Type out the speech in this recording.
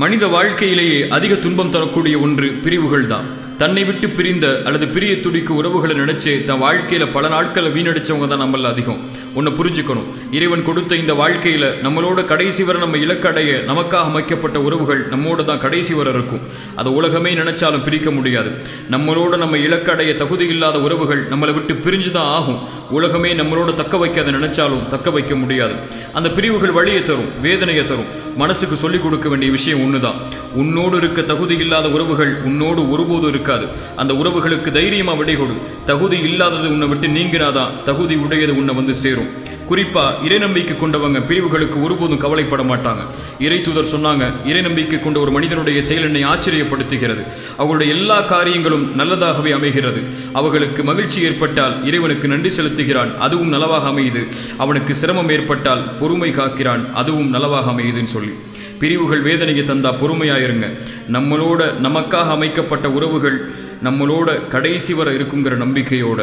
மனித வாழ்க்கையிலேயே அதிக துன்பம் தரக்கூடிய ஒன்று பிரிவுகள் தான். தன்னை விட்டு பிரிந்த அல்லது பிரிய துடிக்க உறவுகளை நினைச்சு தன் வாழ்க்கையில பல நாட்களை வீணடிச்சவங்க தான் நம்மள அதிகம். ஒன்று புரிஞ்சுக்கணும், இறைவன் கொடுத்த இந்த வாழ்க்கையில நம்மளோட கடைசி வரை நம்ம இலக்கடைய நமக்காக அமைக்கப்பட்ட உறவுகள் நம்மோட தான் கடைசி வரை இருக்கும். அதை உலகமே நினைச்சாலும் பிரிக்க முடியாது. நம்மளோட நம்ம இலக்கடைய தகுதி இல்லாத உறவுகள் நம்மளை விட்டு பிரிஞ்சுதான் ஆகும். உலகமே நம்மளோட தக்க வைக்காத நினைச்சாலும் தக்க வைக்க முடியாது. அந்த பிரிவுகள் வழியை தரும், வேதனையை தரும். மனசுக்கு சொல்லிக் கொடுக்க வேண்டிய விஷயம் ஒண்ணுதான், உன்னோடு இருக்க தகுதி இல்லாத உறவுகள் உன்னோடு ஒருபோதும் இருக்காது. அந்த உறவுகளுக்கு தைரியமா விடை கொடு. தகுதி இல்லாதது உன்னை விட்டு நீங்கினாதான் தகுதி உடையது உன்னை வந்து சேரும். குறிப்பா இறை நம்பிக்கை கொண்டவங்க பிரிவுகளுக்கு ஒருபோதும் கவலைப்பட மாட்டாங்க. இறை தூதர் சொன்னாங்க, இறை நம்பிக்கை கொண்ட ஒரு மனிதனுடைய செயல் என்னை ஆச்சரியப்படுத்துகிறது. அவர்களுடைய எல்லா காரியங்களும் நல்லதாகவே அமைகிறது. அவர்களுக்கு மகிழ்ச்சி ஏற்பட்டால் இறைவனுக்கு நன்றி செலுத்துகிறான், அதுவும் நலவாக அமையுது. அவனுக்கு சிரமம் ஏற்பட்டால் பொறுமை காக்கிறான், அதுவும் நலவாக அமையுதுன்னு சொல்லி பிரிவுகள் வேதனையை தந்தா பொறுமையாயிருங்க. நம்மளோட நமக்காக அமைக்கப்பட்ட உறவுகள் நம்மளோட கடைசி வரை இருக்குங்கிற நம்பிக்கையோட